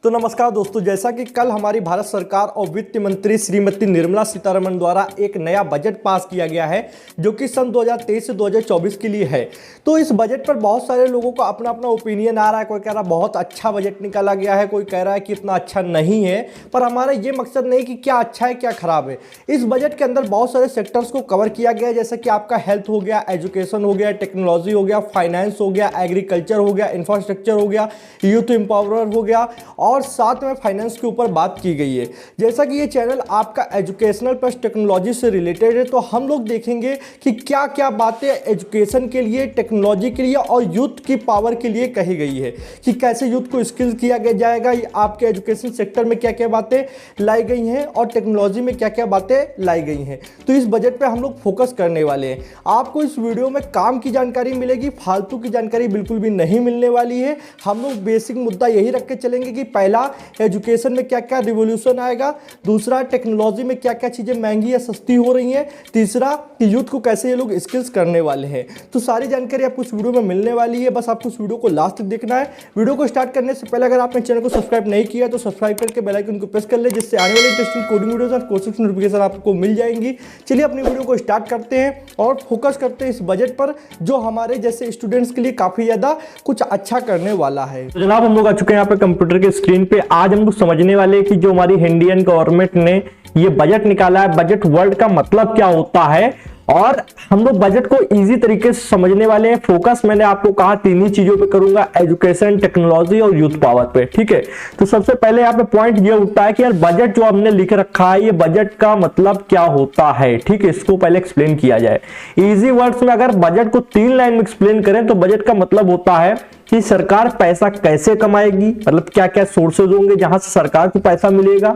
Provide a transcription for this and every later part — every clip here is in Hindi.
तो नमस्कार दोस्तों, जैसा कि कल हमारी भारत सरकार और वित्त मंत्री श्रीमती निर्मला सीतारमण द्वारा एक नया बजट पास किया गया है जो कि सन 2023 से 2024 के लिए है। तो इस बजट पर बहुत सारे लोगों का अपना अपना ओपिनियन आ रहा है। कोई कह रहा है बहुत अच्छा बजट निकाला गया है, कोई कह रहा है कि इतना अच्छा नहीं है। पर हमारा ये मकसद नहीं कि क्या अच्छा है क्या खराब है। इस बजट के अंदर बहुत सारे सेक्टर्स को कवर किया गया है, जैसे कि आपका हेल्थ हो गया, एजुकेशन हो गया, टेक्नोलॉजी हो गया, फाइनेंस हो गया, एग्रीकल्चर हो गया, इंफ्रास्ट्रक्चर हो गया, यूथ एम्पावरर हो गया और साथ में फाइनेंस के ऊपर बात की गई है। जैसा कि ये चैनल आपका एजुकेशनल प्लस टेक्नोलॉजी से रिलेटेड है, तो हम लोग देखेंगे कि क्या क्या बातें एजुकेशन के लिए, टेक्नोलॉजी के लिए और यूथ की पावर के लिए कही गई है, कि कैसे यूथ को स्किल किया जाएगा। आपके एजुकेशन सेक्टर में क्या क्या बातें लाई गई हैं और टेक्नोलॉजी में क्या क्या बातें लाई गई हैं। तो इस बजट पे हम लोग फोकस करने वाले हैं। आपको इस वीडियो में काम की जानकारी मिलेगी, फालतू की जानकारी बिल्कुल भी नहीं मिलने वाली है। हम लोग बेसिक मुद्दा यही रख के चलेंगे कि पहला, एजुकेशन में क्या क्या रिवॉल्यूशन आएगा, दूसरा टेक्नोलॉजी में क्या क्या चीज़ें महंगी या सस्ती हो रही हैं, तीसरा कि यूथ को कैसे ये लोग स्किल्स करने वाले हैं। तो सारी जानकारी आपको इस वीडियो में मिलने वाली है, बस आपको इस वीडियो को लास्ट तक देखना है। वीडियो को स्टार्ट करने से पहले अगर आपने चैनल को सब्सक्राइब नहीं किया तो सब्सक्राइब करके बेल आइकन को प्रेस कर ले, जिससे आने वाली इंटरेस्टिंग कोडिंग वीडियोस और कोर्सेज नोटिफिकेशन आपको मिल जाएंगी। चलिए अपनी वीडियो को स्टार्ट करते हैं और फोकस करते हैं इस बजट पर, जो हमारे जैसे स्टूडेंट्स के लिए काफ़ी ज़्यादा कुछ अच्छा करने वाला है। तो जनाब, हम लोग आ चुके हैं यहाँ पे कंप्यूटर के स्क्रीन पे। आज हम लोग समझने वाले हैं कि जो हमारी इंडियन गवर्नमेंट ने ये बजट निकाला है, बजट वर्ड का मतलब क्या होता है, और हम लोग बजट को इजी तरीके से समझने वाले हैं। फोकस मैंने आपको कहा तीन ही चीजों पे करूंगा, एजुकेशन, टेक्नोलॉजी और यूथ पावर पे। ठीक है, तो सबसे पहले यहाँ पे पॉइंट ये उठता है कि यार बजट जो हमने लिख रखा है, ये बजट का मतलब क्या होता है। ठीक है, इसको पहले एक्सप्लेन किया जाए इजी वर्ड्स में। अगर बजट को 3 लाइन में एक्सप्लेन करें तो बजट का मतलब होता है कि सरकार पैसा कैसे कमाएगी, मतलब क्या क्या सोर्सेज होंगे जहां से सरकार को पैसा मिलेगा।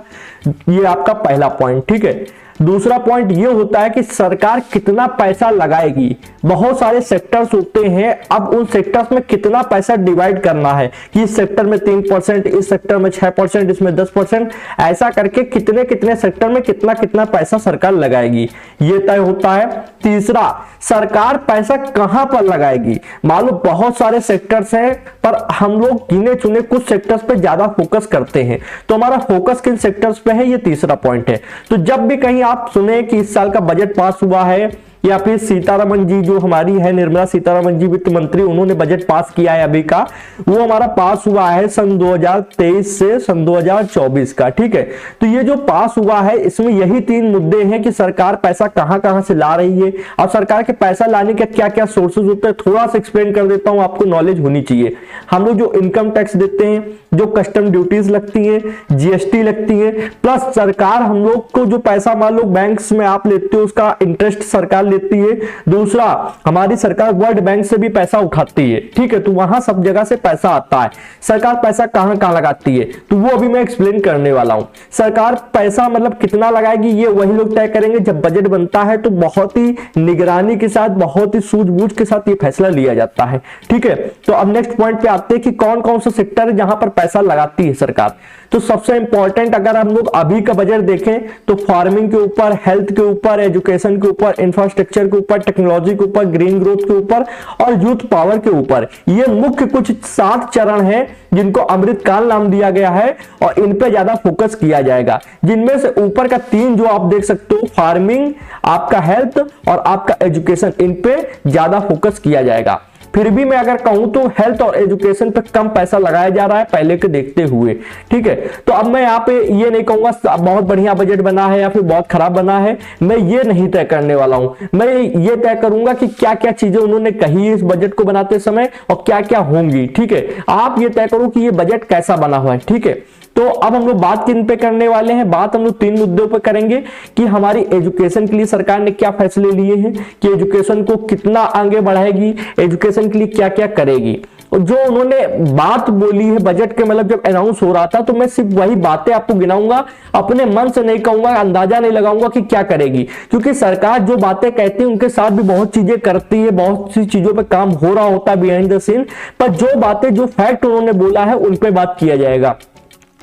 ये आपका पहला पॉइंट। ठीक है, दूसरा पॉइंट ये होता है कि सरकार कितना पैसा लगाएगी। बहुत सारे सेक्टर्स होते हैं, अब उन सेक्टर्स में कितना पैसा डिवाइड करना है कि इस सेक्टर में 3%, इस सेक्टर में 6%, इसमें 10%, ऐसा करके कितने कितने सेक्टर में कितना कितना पैसा सरकार लगाएगी, ये तय होता है। तीसरा, सरकार पैसा कहां पर लगाएगी। मालूम बहुत सारे सेक्टर्स हैं, पर हम लोग गिने चुने कुछ सेक्टर्स पे ज्यादा फोकस करते हैं, तो हमारा फोकस किन सेक्टर्स पे है, ये तीसरा पॉइंट है। तो जब भी कहीं आप सुने कि इस साल का बजट पास हुआ है, या फिर सीतारमण जी जो हमारी है, निर्मला सीतारमण जी वित्त मंत्री, उन्होंने बजट पास किया है अभी का, वो हमारा पास हुआ है सन 2023 से सन 2024 का। ठीक है, तो ये जो पास हुआ है इसमें यही 3 मुद्दे हैं कि सरकार पैसा कहां कहां से ला रही है और सरकार के पैसा लाने के क्या क्या सोर्सेज होते हैं। थोड़ा सा एक्सप्लेन कर देता हूं, आपको नॉलेज होनी चाहिए। हम लोग जो इनकम टैक्स देते हैं, जो कस्टम ड्यूटीज लगती है, जीएसटी लगती है, प्लस सरकार हम लोग को जो पैसा मान लो बैंक्स में आप लेते हो उसका इंटरेस्ट सरकार लेती है। दूसरा, हमारी सरकार वर्ल्ड बैंक से भी पैसा उठाती है। ठीक है, तो वहां सब जगह से पैसा आता है। सरकार पैसा कहां कहां लगाती है तो वो अभी मैं एक्सप्लेन करने वाला हूं। सरकार पैसा मतलब कितना लगाएगी ये वही लोग तय करेंगे। जब बजट बनता है तो बहुत ही निगरानी के साथ, बहुत ही सूझबूझ के साथ ये फैसला लिया जाता है। ठीक है, तो अब नेक्स्ट पॉइंट पे आते हैं कि कौन कौन सा सेक्टर है जहां पर पैसा लगाती है सरकार। तो सबसे इंपॉर्टेंट अगर हम लोग अभी का बजट देखें तो फार्मिंग के ऊपर, हेल्थ के ऊपर, एजुकेशन के ऊपर, इंफ्रास्ट्रक्चर के ऊपर, टेक्नोलॉजी के ऊपर, ग्रीन ग्रोथ के ऊपर और यूथ पावर के ऊपर, ये मुख्य कुछ 7 चरण हैं जिनको अमृतकाल नाम दिया गया है और इन पे ज्यादा फोकस किया जाएगा। जिनमें से ऊपर का 3 जो आप देख सकते हो, फार्मिंग, आपका हेल्थ और आपका एजुकेशन, इन पे ज्यादा फोकस किया जाएगा। फिर भी मैं अगर कहूं तो हेल्थ और एजुकेशन पे कम पैसा लगाया जा रहा है पहले के देखते हुए। ठीक है, तो अब मैं यहाँ पे ये नहीं कहूंगा बहुत बढ़िया बजट बना है या फिर बहुत खराब बना है, मैं ये नहीं तय करने वाला हूं। मैं ये तय करूंगा कि क्या क्या चीजें उन्होंने कही इस बजट को बनाते समय और क्या क्या होंगी। ठीक है, आप ये तय करो कि ये बजट कैसा बना हुआ है। ठीक है, तो अब हम लोग बात किन पे करने वाले हैं, बात हम लोग 3 मुद्दों पे करेंगे कि हमारी एजुकेशन के लिए सरकार ने क्या फैसले लिए हैं, कि एजुकेशन को कितना आगे बढ़ाएगी, एजुकेशन के लिए क्या क्या करेगी। और जो उन्होंने बात बोली है बजट के, मतलब जब अनाउंस हो रहा था तो मैं सिर्फ वही बातें आपको गिनाऊंगा, अपने मन से नहीं कहूंगा, अंदाजा नहीं लगाऊंगा कि क्या करेगी, क्योंकि सरकार जो बातें कहती है उनके साथ भी बहुत चीजें करती है, बहुत सी चीजों पे काम हो रहा होता है बिहाइंड द सीन। पर जो बातें, जो फैक्ट उन्होंने बोला है उन पे बात किया जाएगा।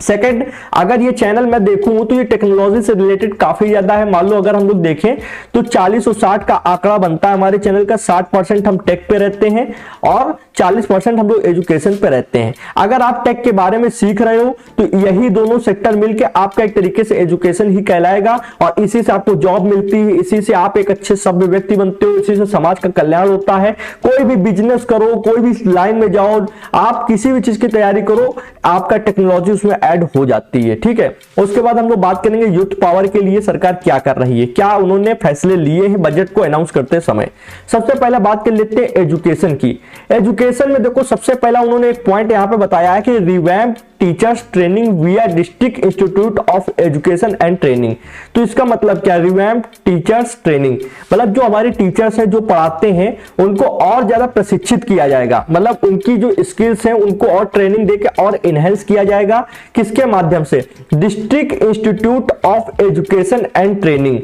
सेकंड, अगर ये चैनल मैं देखूं तो ये टेक्नोलॉजी से रिलेटेड काफी ज्यादा है। मान लो अगर हम लोग देखें तो 40 और 60 का आंकड़ा बनता है हमारे चैनल का। 60% हम टेक पे रहते हैं और 40% हम लोग एजुकेशन पे रहते हैं। अगर आप टेक के बारे में सीख रहे हो तो यही दोनों सेक्टर मिलके आपका एक तरीके से एजुकेशन ही कहलाएगा और इसी से आपको जॉब मिलती है, इसी से आप एक अच्छे सभ्य व्यक्ति बनते हो, इसी से समाज का कल्याण होता है। कोई भी बिजनेस करो, कोई भी लाइन में जाओ, आप किसी भी चीज की तैयारी करो, आपका टेक्नोलॉजी उसमें ऐड हो जाती है। ठीक है, उसके बाद हम लोग बात करेंगे यूथ पावर के लिए सरकार क्या कर रही है, क्या उन्होंने फैसले लिए हैं बजट को अनाउंस करते समय। सबसे पहले बात कर लेते हैं एजुकेशन की। एजुकेशन में देखो सबसे पहला उन्होंने एक पॉइंट यहां पे बताया है कि रिवैम्प टीचर्स ट्रेनिंग विया district institute of education and training. तो इसका मतलब क्या, रिवैम्प टीचर्स ट्रेनिंग मतलब जो हमारे टीचर्स हैं जो पढ़ाते हैं उनको और ज्यादा प्रशिक्षित किया जाएगा, मतलब उनकी जो स्किल्स हैं उनको और ट्रेनिंग देके और इनहेंस किया जाएगा। किसके माध्यम से, district institute of education and training.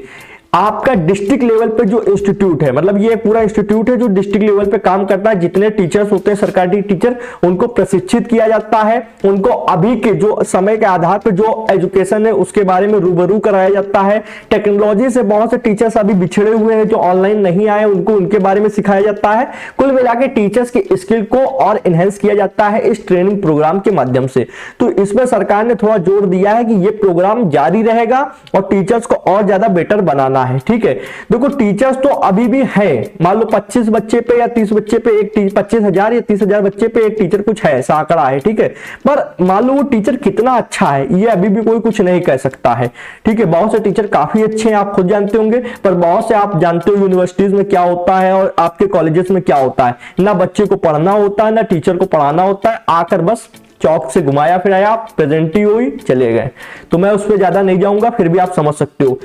आपका डिस्ट्रिक्ट लेवल पे जो इंस्टीट्यूट है, मतलब ये पूरा इंस्टीट्यूट है जो डिस्ट्रिक्ट लेवल पे काम करता है, जितने टीचर्स होते हैं सरकारी टीचर उनको प्रशिक्षित किया जाता है, उनको अभी के जो समय के आधार पर जो एजुकेशन है उसके बारे में रूबरू कराया जाता है। टेक्नोलॉजी से बहुत से टीचर्स अभी बिछड़े हुए हैं जो ऑनलाइन नहीं आए, उनको उनके बारे में सिखाया जाता है। कुल मिला के टीचर्स की स्किल को और एनहेंस किया जाता है इस ट्रेनिंग प्रोग्राम के माध्यम से। तो इसमें सरकार ने थोड़ा जोर दिया है कि ये प्रोग्राम जारी रहेगा और टीचर्स को और ज्यादा बेटर बनाना है। ठीक है, देखो टीचर्स तो अभी भी है, मान लो 25 बच्चे पे या 30 बच्चे पे एक 25,000 या 30,000 बच्चे पे एक टीचर कुछ है, ऐसा आंकड़ा है। ठीक है, पर मान लो वो टीचर कितना अच्छा है ये अभी भी कोई कुछ नहीं कह सकता है। ठीक है, बहुत से टीचर काफी अच्छे हैं, आप खुद जानते होंगे, पर बहुत से आप जानते हो यूनिवर्सिटीज में क्या होता है और आपके कॉलेजेस में क्या होता है, ना बच्चे को पढ़ना होता है ना टीचर को पढ़ाना होता है, आकर बस चौक से घुमाया फिराया, प्रेजेंट ही हुई, चले गए। तो मैं उस पर ज्यादा नहीं जाऊंगा, फिर भी आप समझ सकते हो।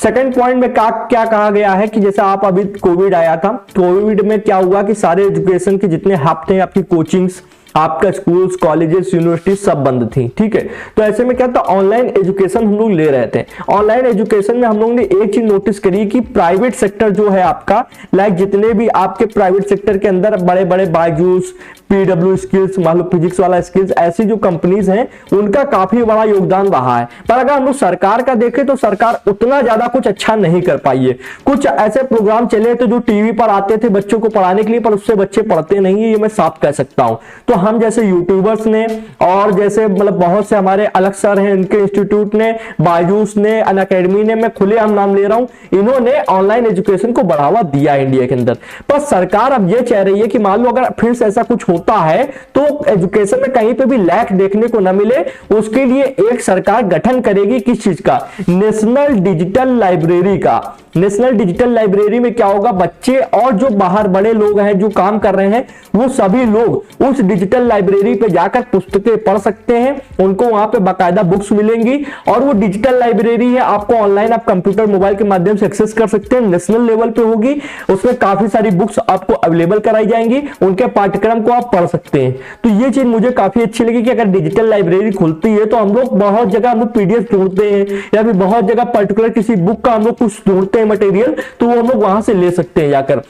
सेकंड पॉइंट में क्या कहा गया है कि जैसा आप अभी कोविड आया था, कोविड में क्या हुआ कि सारे एजुकेशन के जितने हब थे, आपकी कोचिंग्स, आपका स्कूल्स, कॉलेजेस, यूनिवर्सिटी सब बंद थी। ठीक है, तो ऐसे में क्या था, ऑनलाइन एजुकेशन हम लोग ले रहे थे। ऑनलाइन एजुकेशन में हम लोग ने एक चीज नोटिस करी कि प्राइवेट सेक्टर जो है आपका, लाइक जितने भी आपके प्राइवेट सेक्टर के अंदर बड़े बड़े बायजूस, पीडब्ल्यू स्किल्स, मान लो फिजिक्स वाला स्किल्स, ऐसी जो कंपनीज हैं उनका काफी बड़ा योगदान रहा है। पर अगर हम लोग सरकार का देखें तो सरकार उतना ज्यादा कुछ अच्छा नहीं कर पाई है। कुछ ऐसे प्रोग्राम चले थे जो टीवी पर आते थे बच्चों को पढ़ाने के लिए, पर उससे बच्चे पढ़ते नहीं है, ये मैं साफ कह सकता हूं। तो हम जैसे यूट्यूबर्स ने और जैसे मतलब बहुत से हमारे अलग सर हैं, इनके इंस्टीट्यूट ने, बायजूस ने, अनअकैडमी ने, मैं खुलेआम नाम ले रहा हूं, इन्होंने ऑनलाइन एजुकेशन को बढ़ावा दिया इंडिया के अंदर। पर सरकार अब ये चाह रही है कि मान लो अगर फिर से ऐसा कुछ होता है तो एजुकेशन में कहीं पे भी लैक देखने को न मिले, उसके लिए एक सरकार गठन करेगी। किस चीज का, नेशनल डिजिटल लाइब्रेरी का। नेशनल डिजिटल लाइब्रेरी में क्या होगा, बच्चे और जो बाहर बड़े लोग हैं जो काम कर रहे हैं वो सभी लोग उस डिजिटल लाइब्रेरी पे जाकर पुस्तकें पढ़ सकते हैं, उनको वहां पे बाकायदा बुक्स मिलेंगी और वो डिजिटल लाइब्रेरी है, आपको ऑनलाइन आप कंप्यूटर मोबाइल के माध्यम से एक्सेस कर सकते हैं। नेशनल लेवल पे होगी, उसमें काफी सारी बुक्स आपको अवेलेबल कराई जाएंगी, उनके पाठ्यक्रम को आप पढ़ सकते हैं। तो ये चीज मुझे काफी अच्छी लगी कि अगर डिजिटल लाइब्रेरी खुलती है तो हम लोग बहुत जगह हम लोग पीडीएफ ढूंढते हैं या फिर बहुत जगह पर्टिकुलर किसी बुक का हम लोग कुछ ढूंढते हैं मटेरियल, तो वो हम लोग वहां से ले सकते हैं जाकर।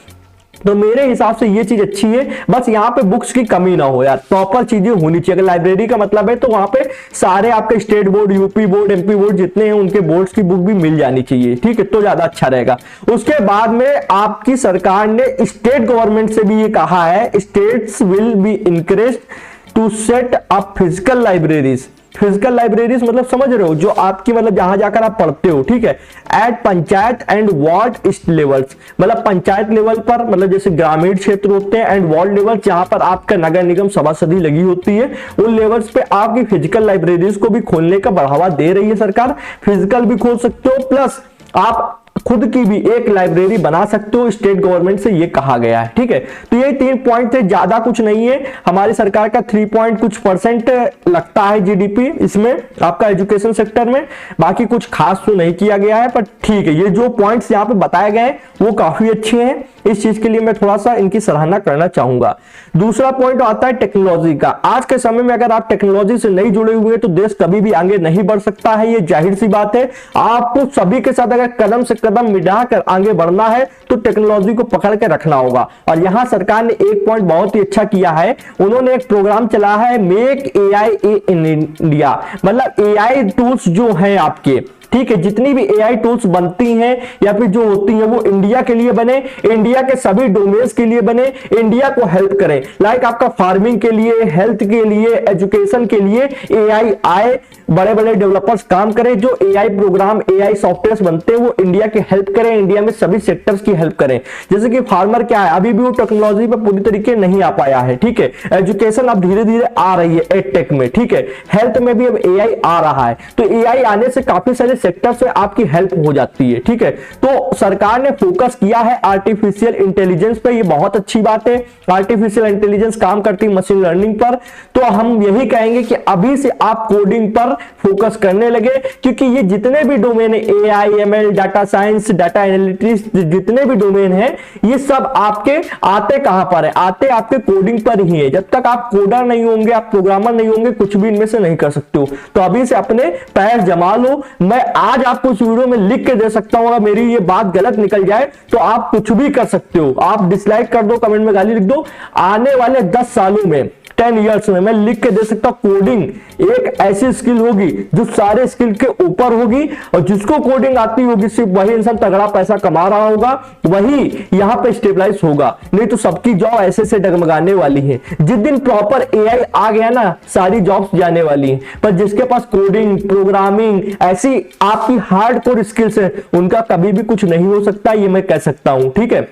तो मेरे हिसाब से ये चीज अच्छी है, बस यहाँ पे बुक्स की कमी ना हो यार, प्रॉपर चीजें होनी चाहिए। अगर लाइब्रेरी का मतलब है तो वहां पे सारे आपके state board, UP board, MP board जितने हैं उनके बोर्ड्स की बुक भी मिल जानी चाहिए। ठीक है, तो ज्यादा अच्छा रहेगा। उसके बाद में आपकी सरकार ने स्टेट गवर्नमेंट से भी ये कहा है, states will be encouraged to set up physical libraries. Physical libraries मतलब समझ रहे हो, जो आपकी मतलब जहां जाकर आप पढ़ते हो। ठीक है, at panchayat and ward levels, मतलब पंचायत लेवल पर, मतलब जैसे ग्रामीण क्षेत्र होते हैं, एंड वार्ड लेवल जहां पर आपका नगर निगम सभासदी लगी होती है, उन लेवल्स पे आपकी फिजिकल लाइब्रेरीज को भी खोलने का बढ़ावा दे रही है सरकार। फिजिकल भी खोल सकते हो, प्लस आप खुद की भी एक लाइब्रेरी बना सकते हो, स्टेट गवर्नमेंट से ये कहा गया है। ठीक है, तो ये 3 पॉइंट थे, ज्यादा कुछ नहीं है। हमारी सरकार का 3 पॉइंट कुछ % लगता है जीडीपी इसमें आपका एजुकेशन सेक्टर में, बाकी कुछ खास तो नहीं किया गया है, पर ठीक है, ये जो पॉइंट्स यहाँ पे बताए गए हैं वो काफी अच्छे हैं। इस चीज के लिए मैं थोड़ा सा इनकी सराहना करना चाहूंगा। दूसरा पॉइंट आता है टेक्नोलॉजी का। आज के समय में अगर आप टेक्नोलॉजी से नहीं जुड़े हुए तो देश कभी भी आगे नहीं बढ़ सकता है, ये जाहिर सी बात है। आपको सभी के साथ अगर कदम से कदम मिलाकर आगे बढ़ना है तो टेक्नोलॉजी को पकड़ के रखना होगा। और यहां सरकार ने एक पॉइंट बहुत ही अच्छा किया है, उन्होंने एक प्रोग्राम चलाया है मेक एआई इन इंडिया। मतलब एआई टूल्स जो हैं आपके, ठीक है, जितनी भी एआई टूल्स बनती हैं या फिर जो होती हैं वो इंडिया के लिए बने, इंडिया के सभी डोमेन्स के लिए बने, इंडिया को हेल्प करें। लाइक आपका फार्मिंग के लिए, हेल्थ के लिए, एजुकेशन के लिए एआई आए, बड़े बड़े डेवलपर्स काम करें, जो एआई प्रोग्राम, एआई सॉफ्टवेयर बनते हैं वो इंडिया की हेल्प करें, इंडिया में सभी सेक्टर्स की हेल्प करें। जैसे कि फार्मर क्या है, अभी भी वो टेक्नोलॉजी पर पूरी तरीके नहीं आ पाया है, ठीक है। एजुकेशन अब धीरे धीरे आ रही है एडटेक में, ठीक है। हेल्थ में भी अब एआई आ रहा है, तो एआई आने से काफी सारे सेक्टर से आपकी हेल्प हो जाती है, ठीक है। तो सरकार ने फोकस किया है आर्टिफिशियल इंटेलिजेंस पे, ये बहुत अच्छी बात है। आर्टिफिशियल इंटेलिजेंस काम करती है मशीन लर्निंग पर, तो हम यही कहेंगे कि अभी से आप कोडिंग पर फोकस करने लगे, क्योंकि ये जितने भी डोमेन है, AI, ML, data science, data analytics, जितने भी डोमेन है, ये सब आपके आते कहां पर है, आते आपके कोडिंग पर ही है। जब तक आप कोडर नहीं होंगे, आप प्रोग्रामर नहीं होंगे, कुछ भी इनमें से नहीं कर सकते हो। तो अभी से अपने पैर जमा लो। मैं आज आपको इस वीडियो में लिख के दे सकता हूं, अगर मेरी ये बात गलत निकल जाए तो आप कुछ भी कर सकते हो। आप डिसलाइक कर दो, कमेंट में गाली लिख दो। आने वाले 10 सालों में, 10 इयर्स में मैं लिख के दे सकता हूं, कोडिंग एक ऐसी स्किल होगी जो सारे स्किल के ऊपर होगी, और जिसको कोडिंग आती होगी सिर्फ वही इंसान तगड़ा पैसा कमा रहा होगा, वही यहां पे स्टेबलाइज होगा। नहीं तो सबकी जॉब ऐसे से डगमगाने वाली है। जिस दिन प्रॉपर एआई आ गया ना, सारी जॉब्स जाने वाली हैं। पर जिसके पास कोडिंग, प्रोग्रामिंग, ऐसी आपकी हार्डकोर स्किल्स है, उनका कभी भी कुछ नहीं हो सकता, ये मैं कह सकता हूं, ठीक है।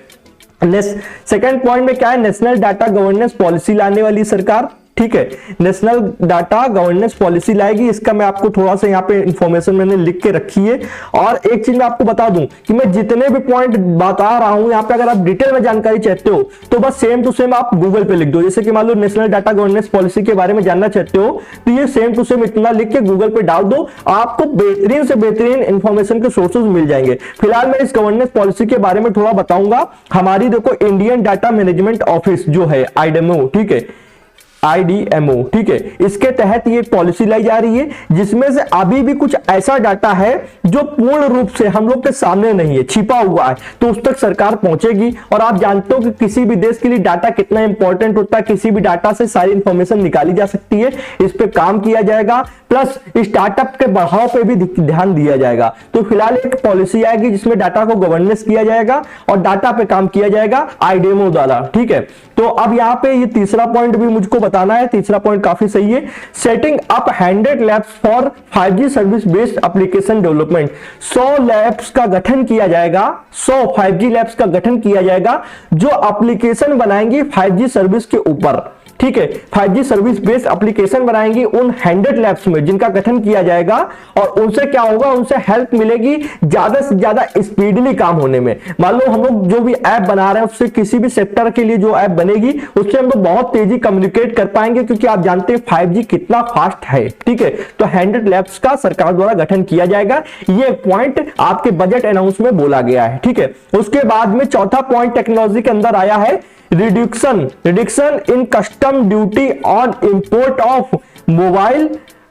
सेकंड पॉइंट में क्या है, नेशनल डाटा गवर्नेंस पॉलिसी लाने वाली सरकार, ठीक है। नेशनल डाटा गवर्नेंस पॉलिसी लाएगी, इसका मैं आपको थोड़ा सा यहाँ पे इंफॉर्मेशन मैंने लिख के रखी है। और एक चीज मैं आपको बता दूं कि मैं जितने भी पॉइंट बता रहा हूं यहाँ पे, अगर आप डिटेल में जानकारी चाहते हो तो बस सेम टू सेम आप गूगल पे लिख दो। जैसे कि मान लो नेशनल डाटा गवर्नेंस पॉलिसी के बारे में जानना चाहते हो तो ये सेम टू सेम इतना लिख के गूगल पे डाल दो, आपको बेहतरीन से बेहतरीन इंफॉर्मेशन के सोर्सेज मिल जाएंगे। फिलहाल मैं इस गवर्नेंस पॉलिसी के बारे में थोड़ा बताऊंगा। हमारी देखो इंडियन डाटा मैनेजमेंट ऑफिस जो है, आईडीएमओ, ठीक है, आईडीएमओ, ठीक है, इसके तहत ये पॉलिसी लाई जा रही है, जिसमें से अभी भी कुछ ऐसा डाटा है जो पूर्ण रूप से हम लोग के सामने नहीं है, छिपा हुआ है, तो उस तक सरकार पहुंचेगी। और आप जानते हो कि किसी भी देश के लिए डाटा कितना इंपॉर्टेंट होता है, किसी भी डाटा से सारी इंफॉर्मेशन निकाली जा सकती है। इस पे काम किया जाएगा, प्लस स्टार्टअप के बढ़ाव पे भी ध्यान दिया जाएगा। तो फिलहाल एक पॉलिसी आएगी जिसमें डाटा को गवर्नेंस किया जाएगा और डाटा पे काम किया जाएगा आईडीएमओ द्वारा, ठीक है। तो अब यहाँ पे ये तीसरा पॉइंट भी मुझको बताना है, तीसरा पॉइंट काफी सही है। Setting up 100 labs for 5G service based application development. 100 labs का गठन किया जाएगा, 100 5G लैब्स का गठन किया जाएगा जो एप्लीकेशन बनाएंगे 5G सर्विस के ऊपर, ठीक है। 5G सर्विस बेस्ड एप्लीकेशन बनाएंगी उन 100 लैब्स में जिनका गठन किया जाएगा, और उनसे क्या होगा, उनसे हेल्प मिलेगी ज्यादा से ज्यादा स्पीडली काम होने में। मान लो हम लोग जो भी ऐप बना रहे हैं उससे, किसी भी सेक्टर के लिए जो ऐप बनेगी उससे हम लोग बहुत तेजी कम्युनिकेट कर पाएंगे, क्योंकि आप जानते हैं 5G कितना फास्ट है, ठीक है। तो 100 लैब्स का सरकार द्वारा गठन किया जाएगा, ये पॉइंट आपके बजट अनाउंस में बोला गया है, ठीक है। उसके बाद में चौथा पॉइंट टेक्नोलॉजी के अंदर आया है, reduction in custom duty on import of mobile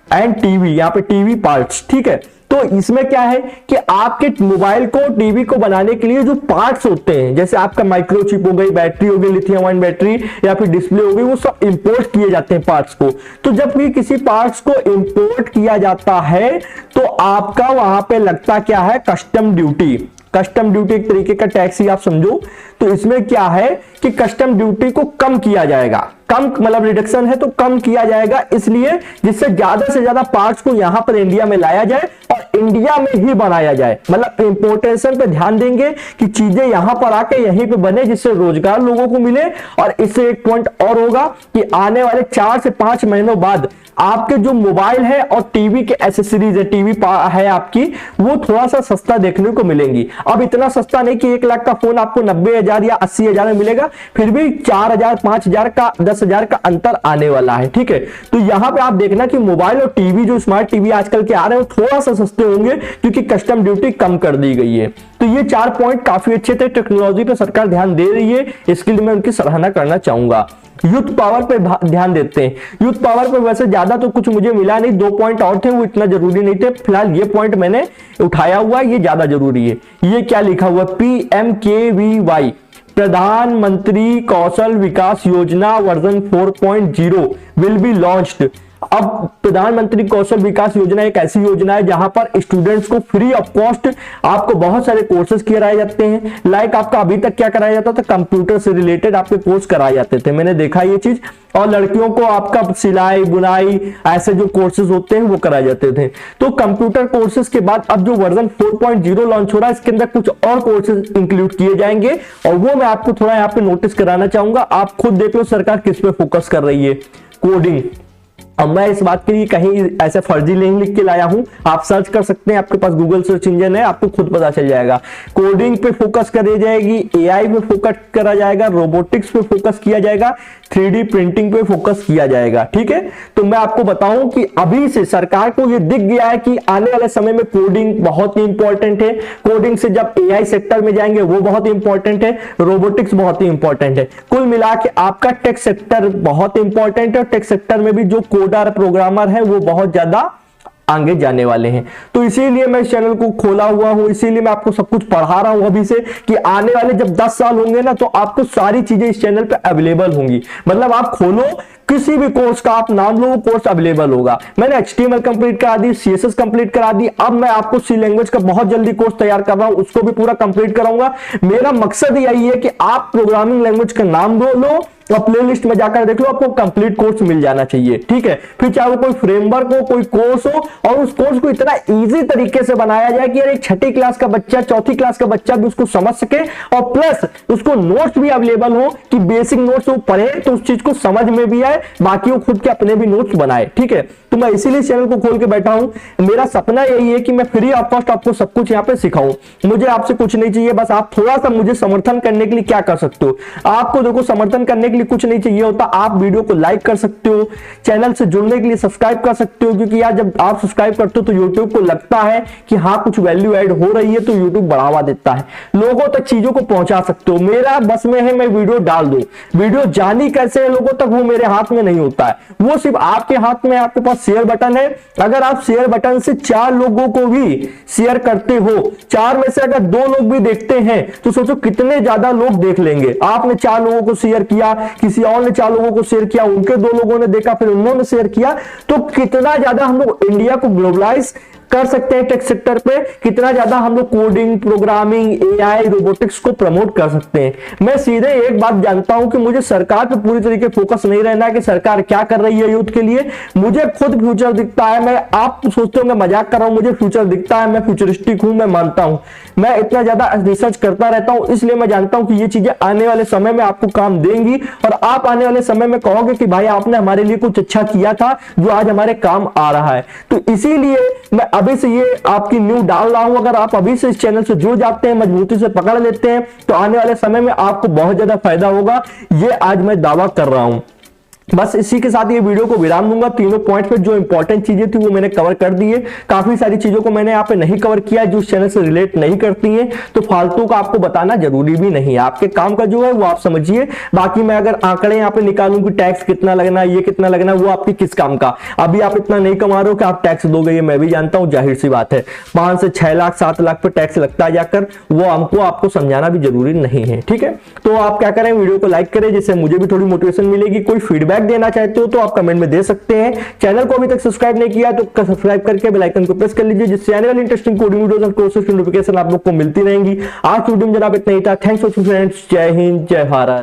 and TV, यहां पे टीवी पार्ट्स, ठीक है। तो इसमें क्या है कि आपके मोबाइल को, टीवी को बनाने के लिए जो पार्ट्स होते हैं, जैसे आपका माइक्रोचिप हो गई, बैटरी हो गई, लिथियम आयन बैटरी, या फिर डिस्प्ले हो गई, वो सब इंपोर्ट किए जाते हैं पार्ट्स को। तो जब भी किसी पार्ट्स को इंपोर्ट किया जाता है तो आपका वहां पे लगता क्या है, कस्टम ड्यूटी। कस्टम ड्यूटी एक तरीके का टैक्स ही आप समझो। तो इसमें क्या है कि कस्टम ड्यूटी को कम किया जाएगा, कम मतलब रिडक्शन है तो कम किया जाएगा, इसलिए जिससे ज्यादा से ज्यादा पार्ट्स को यहां पर इंडिया में लाया जाए और इंडिया में ही बनाया जाए। मतलब इंपोर्टेशन पे ध्यान देंगे कि चीजें यहां पर आके यहीं पे बने, जिससे रोजगार लोगों को मिले। और इससे एक पॉइंट और होगा कि आने वाले 4 से 5 महीनों बाद आपके जो मोबाइल है और टीवी के एसेसरीज है, टीवी है आपकी, वो थोड़ा सा सस्ता देखने को मिलेंगी। अब इतना सस्ता नहीं कि 1 लाख का फोन आपको 90,000 या 80,000 में मिलेगा, फिर भी 4,000, 5,000 का, 10,000 का अंतर आने वाला है, ठीक है। तो यहां पे आप देखना कि मोबाइल और टीवी, जो स्मार्ट टीवी आजकल के आ रहे हैं, वो थोड़ा सा सस्ते होंगे क्योंकि कस्टम ड्यूटी कम कर दी गई है। तो ये 4 पॉइंट काफी अच्छे थे। टेक्नोलॉजी पे सरकार ध्यान दे रही है, इसके लिए मैं उनकी सराहना करना चाहूंगा। यूथ पावर पे ध्यान देते हैं। यूथ पावर पे वैसे ज्यादा तो कुछ मुझे मिला नहीं, 2 पॉइंट और थे, वो इतना जरूरी नहीं थे। फिलहाल ये पॉइंट मैंने उठाया हुआ, ये ज्यादा जरूरी है। ये क्या लिखा हुआ, PMKVY प्रधानमंत्री कौशल विकास योजना वर्जन 4.0 विल बी लॉन्च्ड। अब प्रधानमंत्री कौशल विकास योजना एक ऐसी योजना है जहां पर स्टूडेंट्स को फ्री ऑफ कॉस्ट आपको बहुत सारे कोर्सेज कराए जाते हैं। लाइक आपका अभी तक क्या कराया जाता था, कंप्यूटर से रिलेटेड आपके कोर्स कराए जाते थे, मैंने देखा ये चीज। और लड़कियों को आपका सिलाई बुनाई ऐसे जो कोर्सेज होते हैं वो कराए जाते थे। तो कंप्यूटर कोर्सेज के बाद अब जो वर्जन 4.0 लॉन्च हो रहा है, इसके अंदर कुछ और कोर्सेज इंक्लूड किए जाएंगे और वो मैं आपको थोड़ा यहाँ पे नोटिस कराना चाहूंगा। आप खुद देख लो सरकार किस पे फोकस कर रही है, कोडिंग। अब मैं इस बात के लिए कहीं ऐसे फर्जी लिंक लिख के लाया हूं, आप सर्च कर सकते हैं, आपके पास गूगल सर्च इंजन है, आपको खुद पता चल जाएगा। कोडिंग पे फोकस करी जाएगी, एआई पे फोकस करा जाएगा, रोबोटिक्स पे फोकस किया जाएगा, 3D प्रिंटिंग पे फोकस किया जाएगा। ठीक है, तो मैं आपको बताऊं कि अभी से सरकार को ये दिख गया है कि आने वाले समय में कोडिंग बहुत ही इंपॉर्टेंट है। कोडिंग से जब एआई सेक्टर में जाएंगे वो बहुत ही इंपॉर्टेंट है, रोबोटिक्स बहुत ही इंपॉर्टेंट है। कुल मिला के आपका टेक सेक्टर बहुत इंपॉर्टेंट है। टेक सेक्टर में भी जो कोडर प्रोग्रामर है वो बहुत ज्यादा आगे जाने वाले हैं। तो इसीलिए मैं इस चैनल को खोला हुआ हूं, इसीलिए मैं आपको सब कुछ पढ़ा रहा हूं अभी से, कि आने वाले जब 10 साल होंगे ना तो आपको सारी चीजें इस चैनल पे अवेलेबल होंगी। मतलब आप खोलो किसी भी कोर्स का, आप नाम लो, कोर्स अवेलेबल होगा। मैंने HTML कंप्लीट करा दी, CSS कंप्लीट करा दी, अब मैं आपको C लैंग्वेज का बहुत जल्दी कोर्स तैयार कर रहा हूं, उसको भी पूरा कंप्लीट कराऊंगा। मेरा मकसद यही है कि आप प्रोग्रामिंग लैंग्वेज का नाम लो और प्लेलिस्ट में जाकर देख लो, आपको कंप्लीट कोर्स मिल जाना चाहिए। ठीक है, फिर चाहे वो कोई फ्रेमवर्क हो, कोई कोर्स हो, और उस कोर्स को इतना इजी तरीके से बनाया जाए कि यार एक 6ठी क्लास का बच्चा, 4थी क्लास का बच्चा भी उसको समझ सके, और प्लस उसको नोट्स भी अवेलेबल हो कि बेसिक नोट्स वो पढ़े तो उस चीज को समझ में भी आए, बाकी वो खुद के अपने भी नोट्स बनाए। ठीक है, तो मैं इसीलिए चैनल को खोल के बैठा हूं। मेरा सपना यही है कि मैं फ्री ऑफ कॉस्ट आपको सब कुछ यहाँ पे सिखाऊं। मुझे आपसे कुछ नहीं चाहिए, बस आप थोड़ा सा मुझे समर्थन करने के लिए क्या कर सकते हो। आपको देखो समर्थन करने के लिए कुछ नहीं चाहिए होता, आप वीडियो को लाइक कर सकते हो, चैनल से जुड़ने के लिए सब्सक्राइब कर सकते हो, क्योंकि यार जब आप सब्सक्राइब करते हो तो यूट्यूब को लगता है कि हाँ कुछ वैल्यू ऐड हो रही है, तो यूट्यूब बढ़ावा देता है, लोगों तक चीजों को पहुंचा सकते हो। मेरा बस में है मैं वीडियो डाल दूं, वीडियो जानी कैसे है लोगों तक वो मेरे हाथ में नहीं होता है, वो सिर्फ आपके हाथ में। आपके पास शेयर बटन है, अगर आप शेयर बटन से 4 लोगों को भी शेयर करते हो, 4 में से अगर 2 लोग भी देखते हैं तो सोचो कितने ज्यादा लोग देख लेंगे। आपने 4 लोगों को शेयर किया, किसी और ने 4 लोगों को शेयर किया, उनके 2 लोगों ने देखा, फिर उन्होंने शेयर किया, तो कितना ज्यादा हम लोग इंडिया को ग्लोबलाइज कर सकते हैं टेक सेक्टर पे, कितना ज्यादा हम लोग कोडिंग, प्रोग्रामिंग, एआई, रोबोटिक्स को प्रमोट कर सकते हैं। मैं सीधे एक बात जानता हूं कि मुझे सरकार पे पूरी तरीके फोकस नहीं रहना है कि सरकार क्या कर रही है यूथ के लिए। मुझे खुद फ्यूचर दिखता है, मैं, आप सोचते हो मैं मजाक कर रहा हूं, मुझे फ्यूचर दिखता है, मैं फ्यूचरिस्टिक हूं, मैं मानता हूं, मैं इतना ज्यादा रिसर्च करता रहता हूं, इसलिए मैं जानता हूं कि ये चीजें आने वाले समय में आपको काम देंगी और आप आने वाले समय में कहोगे कि भाई आपने हमारे लिए कुछ अच्छा किया था जो आज हमारे काम आ रहा है। तो इसीलिए मैं अभी से ये आपकी न्यूज़ डाल रहा हूं। अगर आप अभी से इस चैनल से जुड़ जाते हैं, मजबूती से पकड़ लेते हैं, तो आने वाले समय में आपको बहुत ज्यादा फायदा होगा, ये आज मैं दावा कर रहा हूं। बस इसी के साथ ये वीडियो को विराम दूंगा। तीनों पॉइंट पे जो इंपॉर्टेंट चीजें थी वो मैंने कवर कर दी है। काफी सारी चीजों को मैंने यहाँ पे नहीं कवर किया है जो इस चैनल से रिलेट नहीं करती हैं, तो फालतू का आपको बताना जरूरी भी नहीं है। आपके काम का जो है वो आप समझिए। बाकी मैं अगर आंकड़े यहाँ पे निकालूं कि टैक्स कितना लगना है, ये कितना लगना है, वो आपकी किस काम का। अभी आप इतना नहीं कमा रहे हो कि आप टैक्स दोगे, ये मैं भी जानता हूँ, जाहिर सी बात है। 5 से 6 लाख 7 लाख पे टैक्स लगता है जाकर, वो हमको आपको समझाना भी जरूरी नहीं है। ठीक है, तो आप क्या करें, वीडियो को लाइक करें जिससे मुझे भी थोड़ी मोटिवेशन मिलेगी। कोई फीडबैक देना चाहते हो तो आप कमेंट में दे सकते हैं। चैनल को अभी तक सब्सक्राइब नहीं किया तो सब्सक्राइब करके बेल आइकन को प्रेस कर लीजिए, जिससे आने वाली इंटरेस्टिंग कोडिंग वीडियोस और कोर्सेज की नोटिफिकेशन आप लोग को मिलती रहेंगी। आज वीडियो में जनाब इतना ही था। थैंक्स फॉर फ्रेंड्स, जय हिंद, जय भारत।